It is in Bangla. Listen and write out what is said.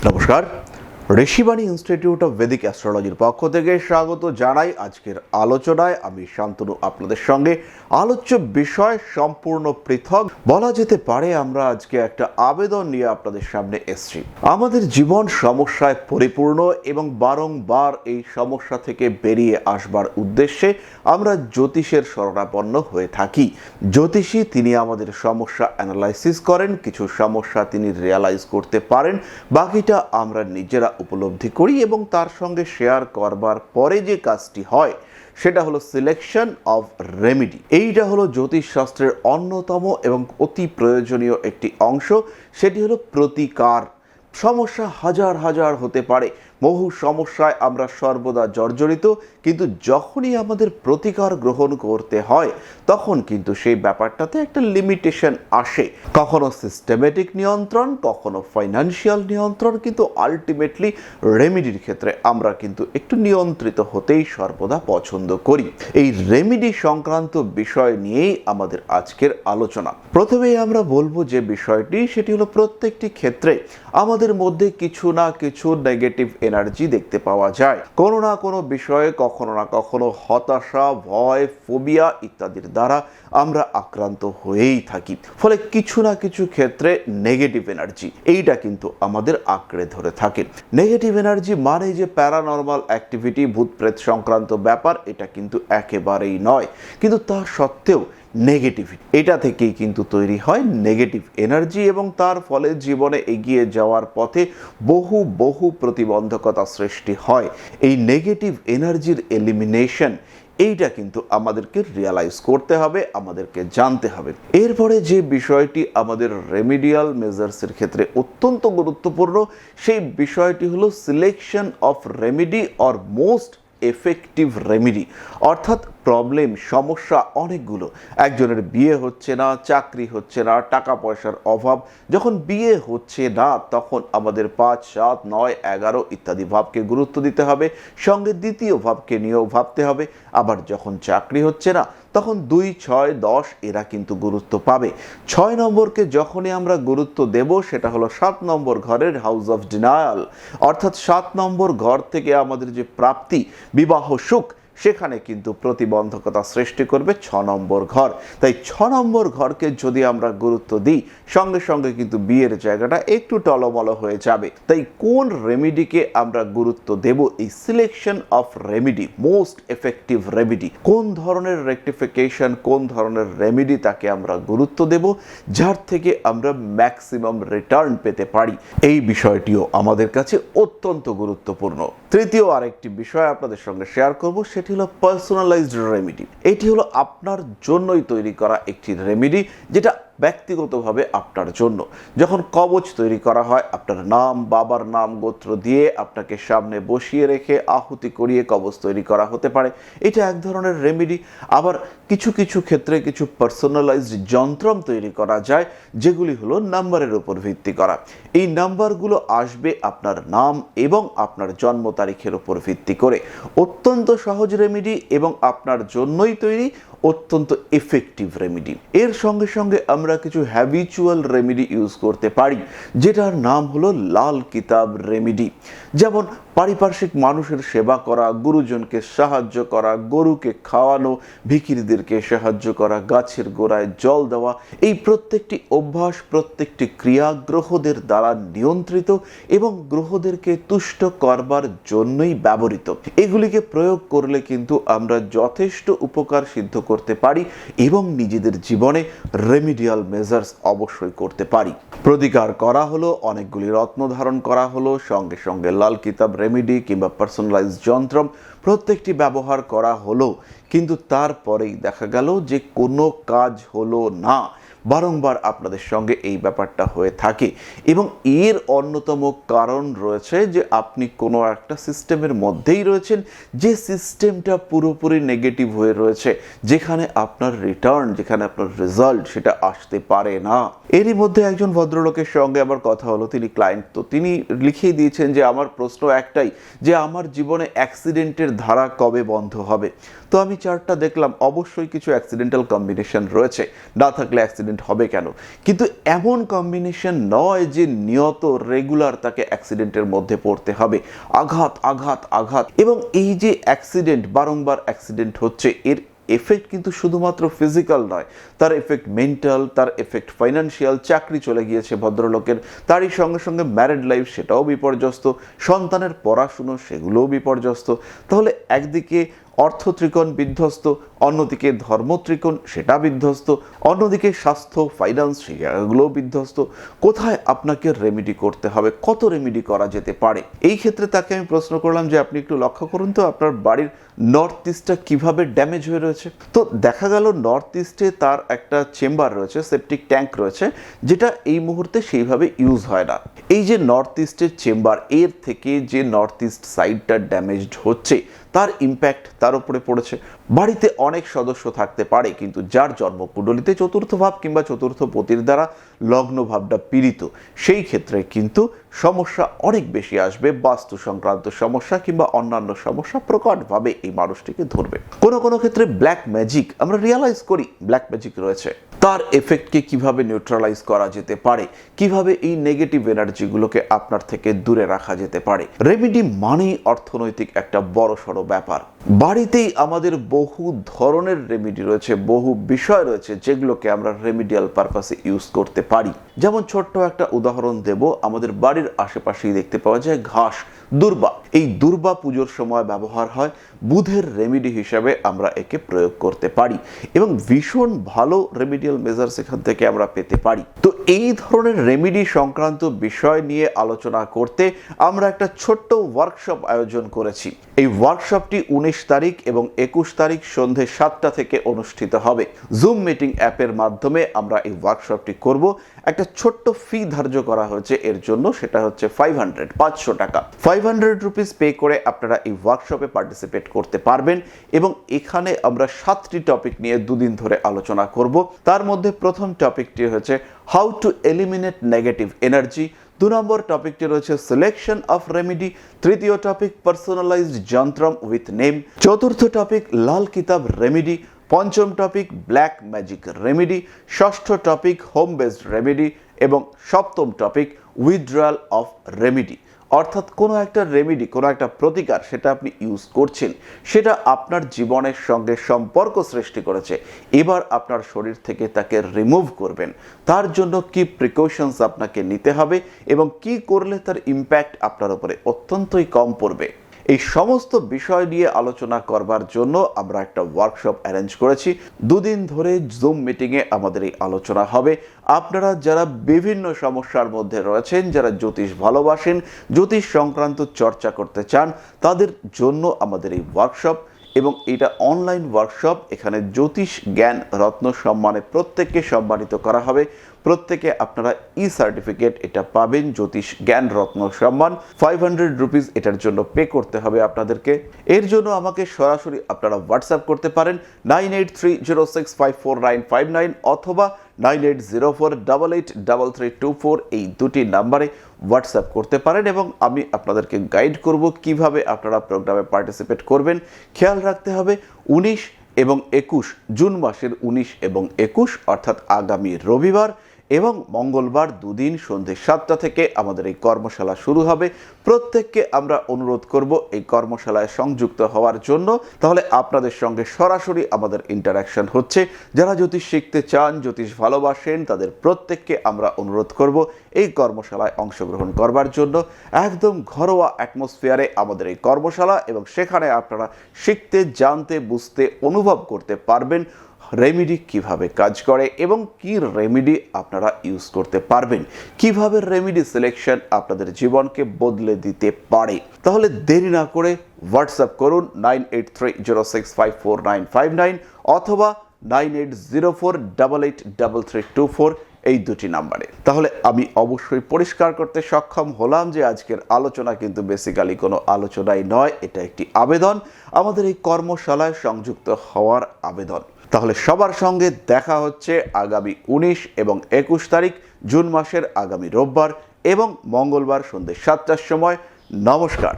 নমস্কার, ঋষিবাণী ইনস্টিটিউট অফ ভেদিক অ্যাস্ট্রোলজির পক্ষ থেকে স্বাগত জানাই। আজকের আলোচনায় আমি শান্তনু আপনাদের সঙ্গে আলোচ্য বিষয় সম্পূর্ণ পৃথক বলা যেতে পারে। আমরা আজকে একটা আবেদন নিয়ে আপনাদের সামনে এসেছি। আমাদের জীবন সমস্যায় পরিপূর্ণ এবং বারংবার এই সমস্যা থেকে বেরিয়ে আসবার উদ্দেশ্যে আমরা জ্যোতিষের শরণাপন্ন হয়ে থাকি। জ্যোতিষী তিনি আমাদের সমস্যা অ্যানালাইসিস করেন, কিছু সমস্যা তিনি রিয়ালাইজ করতে পারেন, বাকিটা আমরা নিজেরা উপলব্ধি করি এবং তার সঙ্গে শেয়ার করবার পরে যে কাজটি হয় সেটা হলো সিলেকশন অফ রেমিডি। এইটা হলো জ্যোতিষ শাস্ত্রের অন্যতম এবং অতি প্রয়োজনীয় একটি অংশ। সেটি হলো প্রতিকার। সমস্যা হাজার হাজার হতে পারে, বহু সমস্যায় আমরা সর্বদা জর্জরিত, কিন্তু যখনই আমাদের প্রতিকার গ্রহণ করতে হয় তখন কিন্তু সেই ব্যাপারটাতে একটা লিমিটেশন আসে। কখনো সিস্টেমেটিক নিয়ন্ত্রণ, কখনো ফাইন্যান্সিয়াল নিয়ন্ত্রণ, কিন্তু আলটিমেটলি রেমিডির ক্ষেত্রে আমরা কিন্তু একটু নিয়ন্ত্রিত হতেই সর্বদা পছন্দ করি। এই রেমিডি সংক্রান্ত বিষয় নিয়েই আমাদের আজকের আলোচনা। প্রথমেই আমরা বলবো যে বিষয়টি, সেটি হলো প্রত্যেকটি ক্ষেত্রে আমাদের মধ্যে কিছু না কিছু নেগেটিভ এনার্জি দেখতে পাওয়া যায়। কোনো না কোনো বিষয়ে কখনো না কখনো হতাশা, ভয়, ফোবিয়া ইত্যাদির দ্বারা আমরা আক্রান্ত হয়েই থাকি। ফলে কিছু না কিছু ক্ষেত্রে নেগেটিভ এনার্জি এইটা কিন্তু আমাদের আঁকড়ে ধরে থাকে। নেগেটিভ এনার্জি মানে যে প্যারানর্মাল অ্যাক্টিভিটি, ভূত প্রেত সংক্রান্ত ব্যাপার, এটা কিন্তু একেবারেই নয়। কিন্তু তা সত্ত্বেও নেগেটিভিটি, এটা থেকেই কিন্তু তৈরি হয় নেগেটিভ এনার্জি এবং তার ফলে জীবনে এগিয়ে যাওয়ার পথে বহু বহু প্রতিবন্ধকতা সৃষ্টি হয়। এই নেগেটিভ এনার্জির এলিমিনেশন এইটা কিন্তু আমাদেরকে রিয়ালাইজ করতে হবে, আমাদেরকে জানতে হবে। এরপরে যে বিষয়টি আমাদের রেমিডিয়াল মেজার্সের ক্ষেত্রে অত্যন্ত গুরুত্বপূর্ণ, সেই বিষয়টি হলো selection of remedy or most effective remedy. অর্থাৎ প্রবলেম, সমস্যা অনেকগুলো। একজনের বিয়ে হচ্ছে না, চাকরি হচ্ছে না, টাকা পয়সার অভাব। যখন বিয়ে হচ্ছে না তখন আমাদের 5, 7, 9, 11 ইত্যাদি ভাবকে গুরুত্ব দিতে হবে, সঙ্গে দ্বিতীয় ভাবকে নিয়েও ভাবতে হবে। আবার যখন চাকরি হচ্ছে না তখন 2, 6, 10 এরা কিন্তু গুরুত্ব পাবে। 6 নম্বরকে যখনই আমরা গুরুত্ব দেব সেটা হলো 7 নম্বর ঘরের হাউস অফ ডিনায়াল। অর্থাৎ 7 নম্বর ঘর থেকে আমাদের যে প্রাপ্তি, বিবাহ সুখ, সেখানে কিন্তু প্রতিবন্ধকতা সৃষ্টি করবে 6 নম্বর ঘর। তাই 6 নম্বর ঘরকে যদি আমরা গুরুত্ব দিই, সঙ্গে সঙ্গে কিন্তু বিয়ের জায়গাটা একটু টলমল হয়ে যাবে। তাই কোন রেমিডিকে আমরা গুরুত্ব দেব, এই selection of remedy, most effective remedy, কোন ধরনের রেকটিফিকেশন, কোন ধরনের রেমিডি তাকে আমরা গুরুত্ব দেব যার থেকে আমরা ম্যাক্সিমাম রিটার্ন পেতে পারি, এই বিষয়টিও আমাদের কাছে অত্যন্ত গুরুত্বপূর্ণ। তৃতীয় আরেকটি বিষয় আপনাদের সঙ্গে শেয়ার করব, সেটি হলো পার্সোনালাইজড রেমিডি। এটি হলো আপনার জন্যই তৈরি করা একটি রেমিডি, যেটা ব্যক্তিগতভাবে আপনার জন্য। যখন কবচ তৈরি করা হয়, আপনার নাম, বাবার নাম, গোত্র দিয়ে আপনাকে সামনে বসিয়ে রেখে আহুতি করিয়ে কবচ তৈরি করা হতে পারে। এটা এক ধরনের রেমিডি। আবার কিছু কিছু ক্ষেত্রে কিছু পার্সোনালাইজড যন্ত্রম তৈরি করা যায়, যেগুলি হলো নাম্বারের উপর ভিত্তি করা। এই নাম্বারগুলো আসবে আপনার নাম এবং আপনার জন্ম তারিখের উপর ভিত্তি করে। অত্যন্ত সহজ রেমিডি এবং আপনার জন্যই তৈরি, অত্যন্ত এফেক্টিভ রেমিডি। এর সঙ্গে সঙ্গে আমরা কিছু হ্যাবিচুয়াল রেমিডি ইউজ করতে পারি, যেটার নাম হলো লাল কিতাব রেমিডি। যেমন পারিপার্শ্বিক মানুষের সেবা করা, গুরুজনকে সাহায্য করা, গরুকে খাওয়ানো, ভিখিরিদেরকে সাহায্য করা, গাছের গোড়ায় জল দেওয়া। এই প্রত্যেকটি অভ্যাস, প্রত্যেকটি ক্রিয়া গ্রহদের দ্বারা নিয়ন্ত্রিত এবং গ্রহদেরকে তুষ্ট করবার জন্যই ব্যবহৃত। এগুলিকে প্রয়োগ করলে কিন্তু আমরা যথেষ্ট উপকার সিদ্ধ করতে পারি এবং নিজেদের জীবনে রেমিডিয়াল মেজার্স অবশ্যই করতে পারি। প্রতিকার করা হলো, অনেকগুলি রত্ন ধারণ করা হলো, সঙ্গে সঙ্গে লাল কিতাব রেমিডি কিংবা পার্সোনালাইজ যন্ত্রম প্রত্যেকটি ব্যবহার করা হলো, কিন্তু তারপরেই দেখা গেল যে কোনো কাজ হলো না। বারংবার আপনাদের সঙ্গে এই ব্যাপারটা হয়ে থাকে এবং এর অন্যতম কারণ রয়েছে যে আপনি কোনো একটা সিস্টেমের মধ্যেই রয়েছেন, যে সিস্টেমটা পুরোপুরি নেগেটিভ হয়ে রয়েছে, যেখানে আপনার রিটার্ন, যেখানে আপনার রেজাল্ট সেটা আসতে পারে না। এরই মধ্যে একজন ভদ্রলোকের সঙ্গে আমার কথা হলো, তিনি ক্লায়েন্ট, তো তিনি লিখিয়ে দিয়েছেন যে আমার প্রশ্ন একটাই, যে আমার জীবনে অ্যাক্সিডেন্টের ধারা কবে বন্ধ হবে। তো আমি চার্টটা দেখলাম, অবশ্যই কিছু অ্যাক্সিডেন্টাল কম্বিনেশন রয়েছে, না থাকলে অ্যাক্সিডেন্ট অ্যাক্সিডেন্ট হবে কেন, কিন্তু এমন কম্বিনেশন নয় যে নিয়ত রেগুলার তাকে অ্যাক্সিডেন্টের মধ্যে পড়তে হবে, আঘাত আঘাত আঘাত। এবং এই যে অ্যাক্সিডেন্ট, বারংবার অ্যাক্সিডেন্ট হচ্ছে, এর এফেক্ট কিন্তু শুধুমাত্র ফিজিক্যাল নয়, তার এফেক্ট মেন্টাল, তার এফেক্ট ফাইন্যান্সিয়াল, চাকরি চলে গিয়েছে ভদ্রলোকের, তারই সঙ্গে সঙ্গে ম্যারিড লাইফ সেটাও বিপর্যস্ত, সন্তানের পড়াশুনো সেগুলোও বিপর্যস্ত। তাহলে একদিকে অর্থ ত্রিকোণ বিধ্বস্ত, অন্যদিকে ধর্ম ত্রিকোণ সেটা বিধ্বস্ত, অন্যদিকে স্বাস্থ্য ফাইন্যান্স সেই জায়গাগুলোও বিধ্বস্ত। কোথায় আপনাকে রেমেডি করতে হবে, কত রেমেডি করা যেতে পারে? এই ক্ষেত্রে তাকে আমি প্রশ্ন করলাম যে আপনি একটু লক্ষ্য করুন তো আপনার বাড়ির নর্থ ইস্টটা কিভাবে ড্যামেজ হয়ে রয়েছে। তো দেখা গেল নর্থ ইস্টে তার একটা চেম্বার রয়েছে, সেপটিক ট্যাঙ্ক রয়েছে, যেটা এই মুহূর্তে সেইভাবে ইউজ হয় না। এই যে নর্থ ইস্টের চেম্বার, এর থেকে যে নর্থ ইস্ট সাইডটা ড্যামেজড হচ্ছে তার ইম্প্যাক্ট তার উপরে পড়েছে। বাড়িতে অনেক সদস্য থাকতে পারে, কিন্তু যার জন্মকুণ্ডলিতে চতুর্থ ভাব কিংবা চতুর্থ পতির দ্বারা লগ্ন ভাবটা পীড়িত, সেই ক্ষেত্রে কিন্তু সমস্যা অনেক বেশি আসবে। বাস্তু সংক্রান্ত সমস্যা কিংবা অন্যান্য সমস্যা প্রকটভাবে এই মানুষটিকে ধরবে। কোনো কোনো ক্ষেত্রে ব্ল্যাক ম্যাজিক, আমরা রিয়ালাইজ করি ব্ল্যাক ম্যাজিক রয়েছে, তার এফেক্টকে কিভাবে নিউট্রালাইজ করা যেতে পারে, কিভাবে এই নেগেটিভ এনার্জিগুলোকে আপনার থেকে দূরে রাখা যেতে পারে। রেমেডি মানেই অর্থনৈতিক একটা বড় সড়ো ব্যাপার। বাড়িতেই আমাদের বহু ধরনের রেমেডি রয়েছে, বহু বিষয় রয়েছে যেগুলোকে আমরা রেমেডিয়াল পারপাসে ইউজ করতে পারি। যেমন ছোট্ট একটা উদাহরণ দেব, আমাদের বাড়ির আশেপাশেই দেখতে পাওয়া যায় ঘাস, দুর্বা। এই দুর্বা পুজোর সময় ব্যবহার হয়, বুধের রেমেডি হিসাবে আমরা একে প্রয়োগ করতে পারি এবং ভীষণ ভালো রেমেডিয়াল মেজার্স এখান থেকে আমরা পেতে পারি। তো এই ধরনের রেমেডি সংক্রান্ত বিষয় নিয়ে আলোচনা করতে আমরা একটা ছোট্ট ওয়ার্কশপ আয়োজন করেছি। এই ওয়ার্কশপটি 19 তারিখ এবং 21 তারিখ সন্ধে 7টা থেকে অনুষ্ঠিত হবে। জুম মিটিং অ্যাপের মাধ্যমে আমরা এই ওয়ার্কশপটি করব। একটা ছোট্ট ফি ধার্য করা হয়েছে এর জন্য, সেটা হচ্ছে 500 টাকা। 500 রুপিস পে করে আপনারা এই ওয়ার্কশপে পার্টিসিপেট করতে পারবেন এবং এখানে আমরা 7টি টপিক নিয়ে দুদিন ধরে আলোচনা করব। তার মধ্যে প্রথম টপিকটি হচ্ছে how to eliminate negative energy, 2 নম্বর টপিকটি রয়েছে সিলেকশন অফ রেমেডি, তৃতীয় টপিক পার্সোনালাইজড যন্ত্রম উইথ নেম, চতুর্থ টপিক লাল কিতাব রেমেডি, পঞ্চম টপিক ব্ল্যাক ম্যাজিক রেমেডি, ষষ্ঠ টপিক হোম বেসড রেমেডি এবং সপ্তম টপিক উইথড্রয়াল অফ রেমেডি। অর্থাৎ কোনো একটা রেমেডি, কোনো একটা প্রতিকার সেটা আপনি ইউজ করছেন, সেটা আপনার জীবনের সঙ্গে সম্পর্ক সৃষ্টি করেছে, এবার আপনার শরীর থেকে তাকে রিমুভ করবেন। তার জন্য কি প্রিকশনস আপনাকে নিতে হবে এবং কি করলে তার ইম্প্যাক্ট আপনার উপরে অত্যন্তই কম পড়বে, এই সমস্ত বিষয় নিয়ে আলোচনা করবার জন্য আমরা একটা ওয়ার্কশপ অ্যারেঞ্জ করেছি। 2 দিন ধরে জুম মিটিংয়ে আমাদের এই আলোচনা হবে। আপনারা যারা বিভিন্ন সমস্যার মধ্যে রয়েছেন, যারা জ্যোতিষ ভালোবাসেন, জ্যোতিষ সংক্রান্ত চর্চা করতে চান, তাদের জন্য আমাদের এই ওয়ার্কশপ। এবং এটা অনলাইন ওয়ার্কশপ। এখানে জ্যোতিষ জ্ঞান রত্ন সম্মানে প্রত্যেককে সম্মানিত করা হবে। প্রত্যেকে আপনারা সার্টিফিকেট এটা পাবেন, জ্যোতিষ জ্ঞান রত্ন সম্মান। 500 রুপিস এটার জন্য পে করতে হবে আপনাদেরকে। এর জন্য আমাকে সরাসরি আপনারা হোয়াটসঅ্যাপ করতে পারেন 9830654959 অথবা 9804883324 এই দুটি নাম্বারে হোয়াটসঅ্যাপ করতে পারেন এবং আমি আপনাদেরকে গাইড করব কিভাবে আপনারা প্রোগ্রামে পার্টিসিপেট করবেন। খেয়াল রাখতে হবে 19 এবং 21 জুন মাসের 19 এবং 21 অর্থাৎ আগামী রবিবার এবং মঙ্গলবার 2 দিন সন্ধ্যে 7টা থেকে আমাদের এই কর্মশালা শুরু হবে। প্রত্যেককে আমরা অনুরোধ করব এই কর্মশালায় সংযুক্ত হওয়ার জন্য। তাহলে আপনাদের সঙ্গে সরাসরি আমাদের ইন্টারাকশন হচ্ছে। যারা জ্যোতিষ শিখতে চান, জ্যোতিষ ভালোবাসেন, তাদের প্রত্যেককে আমরা অনুরোধ করব এই কর্মশালায় অংশগ্রহণ করবার জন্য। একদম ঘরোয়া অ্যাটমসফিয়ারে আমাদের এই কর্মশালা এবং সেখানে আপনারা শিখতে, জানতে, বুঝতে, অনুভব করতে পারবেন রেমেডি কিভাবে কাজ করে এবং কি রেমেডি আপনারা ইউজ করতে পারবেন, কিভাবে রেমেডি সিলেকশন আপনাদের জীবনকে বদলে দিতে পারে। তাহলে দেরি না করে হোয়াটসঅ্যাপ করুন 9830654959 অথবা 9804883324 এই দুটি নাম্বারে। তাহলে আমি অবশ্যই পরিষ্কার করতে সক্ষম হলাম যে আজকের আলোচনা কিন্তু বেসিক্যালি কোনো আলোচনাই নয়, এটা একটি আবেদন, আমাদের এই কর্মশালায় সংযুক্ত হওয়ার আবেদন। তাহলে সবার সঙ্গে দেখা হচ্ছে আগামী 19 এবং 21 তারিখ জুন মাসের আগামী রোববার এবং মঙ্গলবার সন্ধ্যে 7টার সময়। নমস্কার।